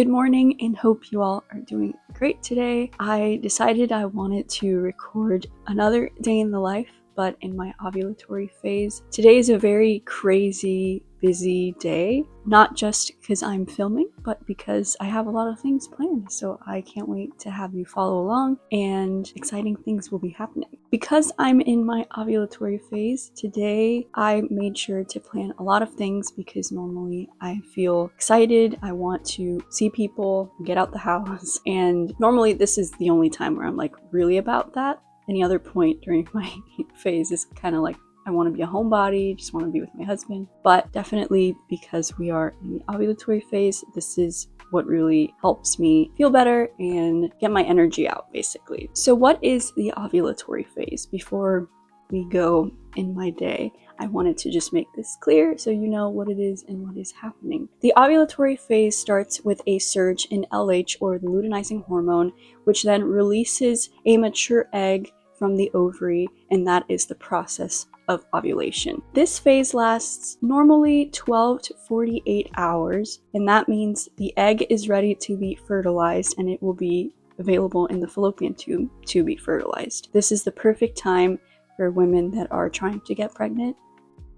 Good morning and hope you all are doing great today. I decided I wanted to record another day in the life, but in my ovulatory phase. Today is a very crazy, busy day, not just because I'm filming, but because I have a lot of things planned. So I can't wait to have you follow along and exciting things will be happening. Because I'm in my ovulatory phase, today I made sure to plan a lot of things because normally I feel excited. I want to see people, get out the house, and normally this is the only time where I'm like really about that. Any other point during my phase is kind of like I want to be a homebody, just want to be with my husband. But definitely because we are in the ovulatory phase, this is what really helps me feel better and get my energy out, basically. So what is the ovulatory phase? Before we go in my day, I wanted to just make this clear so you know what it is and what is happening. The ovulatory phase starts with a surge in LH, or the luteinizing hormone, which then releases a mature egg from the ovary, and that is the process of ovulation. This phase lasts normally 12 to 48 hours, and that means the egg is ready to be fertilized and it will be available in the fallopian tube to be fertilized. This is the perfect time for women that are trying to get pregnant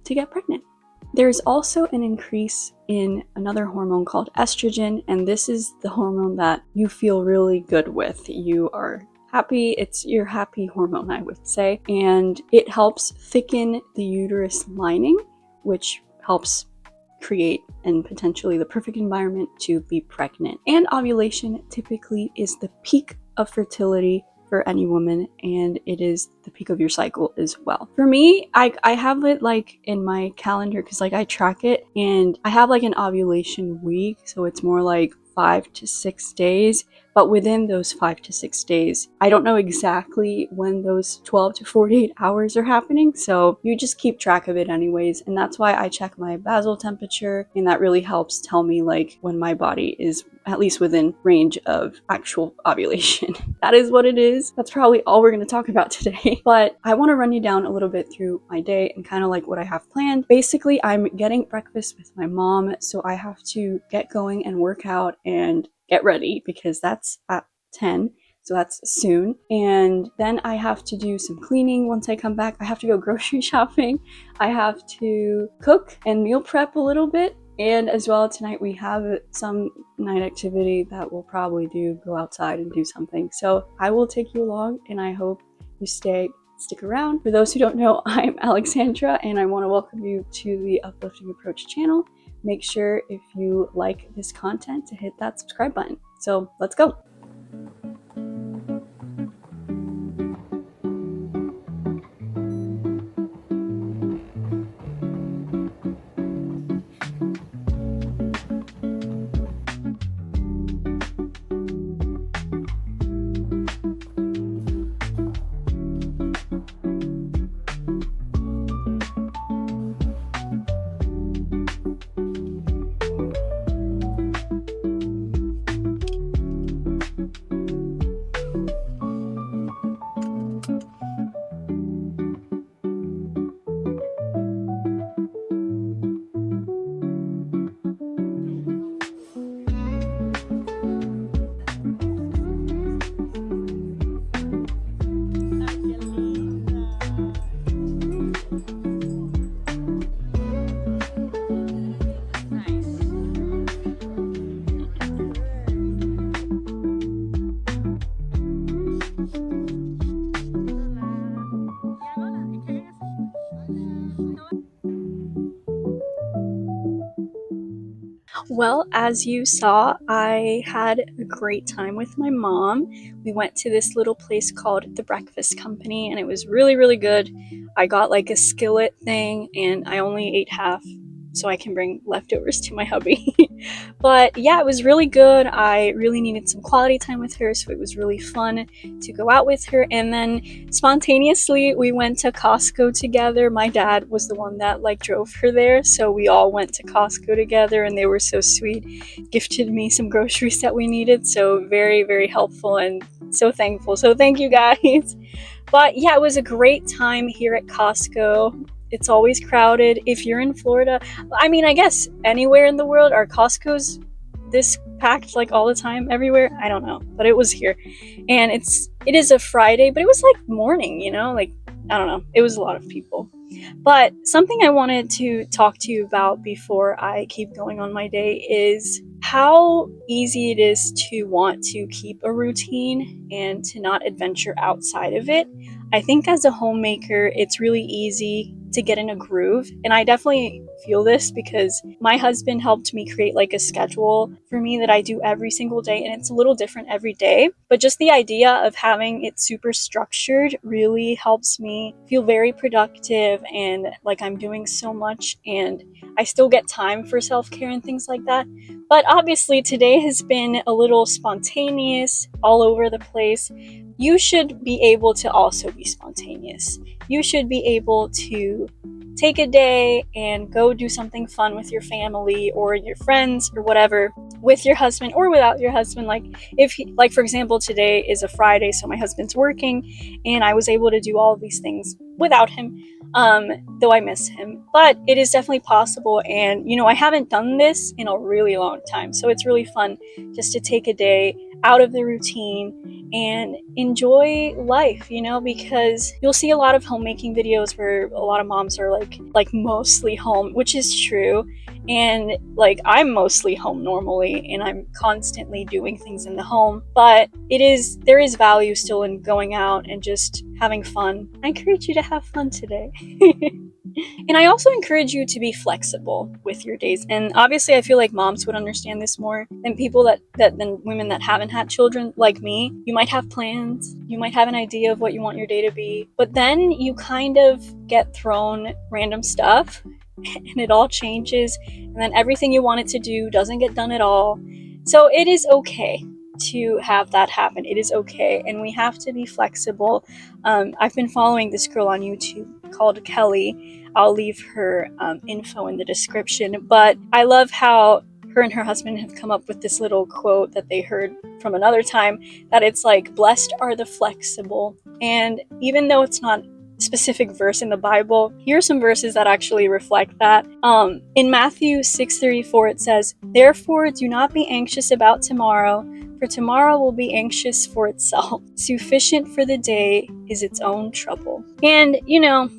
to get pregnant. There's also an increase in another hormone called estrogen, and this is the hormone that you feel really good with. You are happy, it's your happy hormone, I would say, and it helps thicken the uterus lining, which helps create and potentially the perfect environment to be pregnant. And ovulation typically is the peak of fertility for any woman, and it is the peak of your cycle as well. For me, I have it like in my calendar because like I track it, and I have like an ovulation week, so it's more like 5 to 6 days. But within those 5 to 6 days, I don't know exactly when those 12 to 48 hours are happening, so you just keep track of it anyways. And that's why I check my basal temperature, and that really helps tell me like when my body is at least within range of actual ovulation. That is what it is. That's probably all we're going to talk about today. But I want to run you down a little bit through my day and kind of like what I have planned. Basically, I'm getting breakfast with my mom, so I have to get going and work out and get ready because that's at 10, so that's soon. And then I have to do some cleaning once I come back. I have to go grocery shopping. I have to cook and meal prep a little bit. And as well, tonight we have some night activity that we'll probably go outside and do something. So I will take you along, and I hope you stick around. For those who don't know, I'm Alexandra, and I want to welcome you to the Uplifting Approach channel. Make sure if you like this content to hit that subscribe button. So let's go. Well, as you saw, I had a great time with my mom. We went to this little place called The Breakfast Company, and it was really, really good. I got like a skillet thing, and I only ate half so I can bring leftovers to my hubby. But yeah, it was really good. I really needed some quality time with her, so it was really fun to go out with her. And then spontaneously, we went to Costco together. My dad was the one that like drove her there, so we all went to Costco together, and they were so sweet. Gifted me some groceries that we needed, so very, very helpful and so thankful. So thank you guys. But yeah, it was a great time here at Costco. It's always crowded. If you're in Florida, I mean, I guess anywhere in the world, are Costco's this packed like all the time everywhere. I don't know, but it was here. And it is a Friday, but it was like morning, like, I don't know. It was a lot of people. But something I wanted to talk to you about before I keep going on my day is how easy it is to want to keep a routine and to not adventure outside of it. I think as a homemaker, it's really easy to get in a groove. And I definitely feel this because my husband helped me create like a schedule for me that I do every single day. And it's a little different every day. But just the idea of having it super structured really helps me feel very productive and like I'm doing so much. And I still get time for self-care and things like that. But obviously today has been a little spontaneous, all over the place. You should be able to also be spontaneous. You should be able to take a day and go do something fun with your family or your friends or whatever, with your husband or without your husband. Like like for example, today is a Friday, so my husband's working and I was able to do all of these things without him, though I miss him. But it is definitely possible, and I haven't done this in a really long time, so it's really fun just to take a day out of the routine and enjoy life, because you'll see a lot of homemaking videos where a lot of moms are like mostly home, which is true. And like I'm mostly home normally, and I'm constantly doing things in the home, but there is value still in going out and just having fun. I encourage you to have fun today. And I also encourage you to be flexible with your days. And obviously I feel like moms would understand this more than people than women that haven't had children like me. You might have plans, you might have an idea of what you want your day to be, but then you kind of get thrown random stuff and it all changes, and then everything you wanted to do doesn't get done at all. So it is okay to have that happen. It is okay, and we have to be flexible. I've been following this girl on YouTube called Kelly. I'll leave her info in the description, but I love how her and her husband have come up with this little quote that they heard from another time, that it's like, blessed are the flexible. And even though it's not specific verse in the Bible, here are some verses that actually reflect that. In Matthew 6:34 it says, "Therefore do not be anxious about tomorrow, for tomorrow will be anxious for itself. Sufficient for the day is its own trouble." And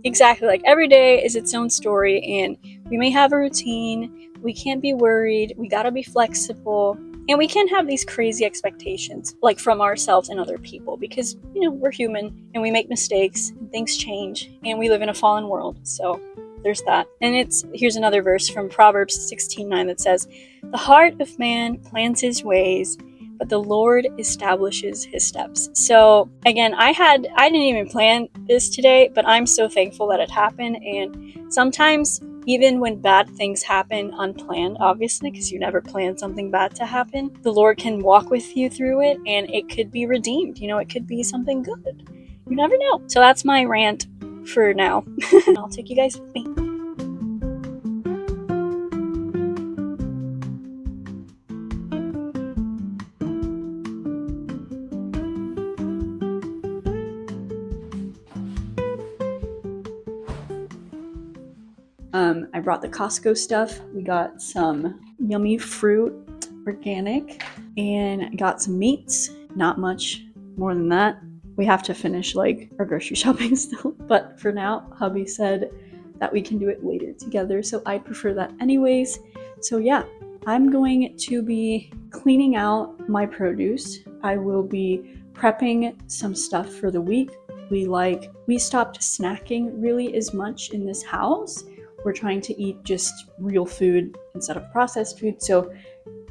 exactly, like every day is its own story, and we may have a routine, we can't be worried, we gotta be flexible. And we can't have these crazy expectations, like from ourselves and other people, because, we're human and we make mistakes and things change and we live in a fallen world. So there's that. And here's another verse from Proverbs 16:9 that says, "The heart of man plans his ways, but the Lord establishes his steps." So again, I didn't even plan this today, but I'm so thankful that it happened. And sometimes, even when bad things happen unplanned, obviously, because you never plan something bad to happen, the Lord can walk with you through it, and it could be redeemed. It could be something good. You never know. So that's my rant for now. And I'll take you guys with me. I brought the Costco stuff. We got some yummy fruit, organic, and I got some meats. Not much more than that. We have to finish our grocery shopping still, but for now, hubby said that we can do it later together, so I prefer that anyways. So yeah, I'm going to be cleaning out my produce. I will be prepping some stuff for the week. We stopped snacking really as much in this house. We're trying to eat just real food instead of processed food. So,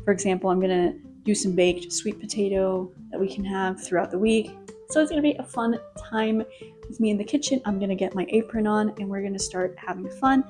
for example, I'm gonna do some baked sweet potato that we can have throughout the week. So it's gonna be a fun time with me in the kitchen. I'm gonna get my apron on and we're gonna start having fun.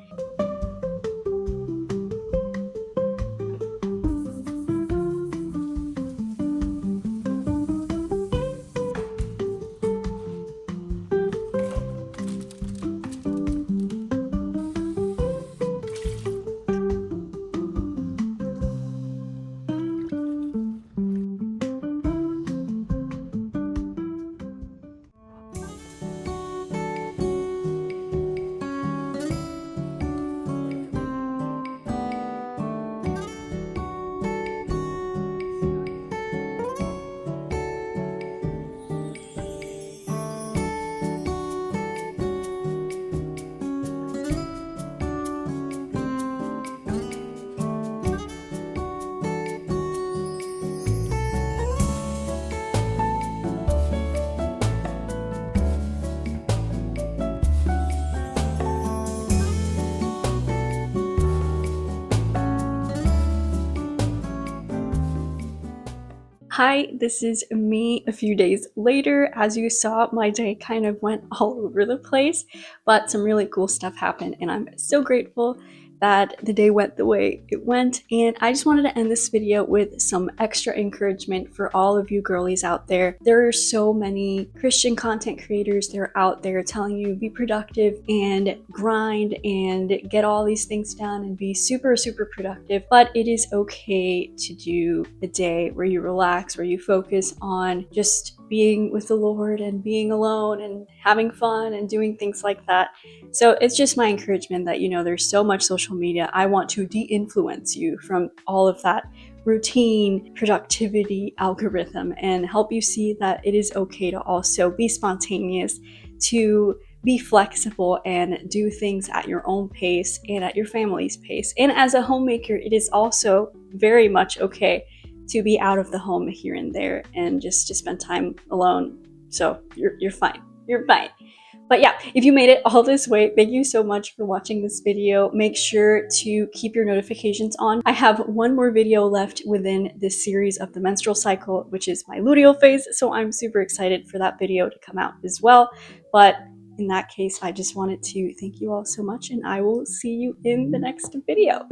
Hi, this is me a few days later. As you saw, my day kind of went all over the place, but some really cool stuff happened, and I'm so grateful that the day went the way it went. And I just wanted to end this video with some extra encouragement for all of you girlies out there. There are so many Christian content creators that are out there telling you be productive and grind and get all these things done and be super, super productive, but it is okay to do a day where you relax, where you focus on just being with the Lord and being alone and having fun and doing things like that. So it's just my encouragement that, there's so much social media. I want to de-influence you from all of that routine productivity algorithm and help you see that it is okay to also be spontaneous, to be flexible and do things at your own pace and at your family's pace. And as a homemaker, it is also very much okay to be out of the home here and there and just to spend time alone. So you're fine. You're fine. But yeah, if you made it all this way, thank you so much for watching this video. Make sure to keep your notifications on. I have one more video left within this series of the menstrual cycle, which is my luteal phase, so I'm super excited for that video to come out as well. But in that case, I just wanted to thank you all so much, and I will see you in the next video.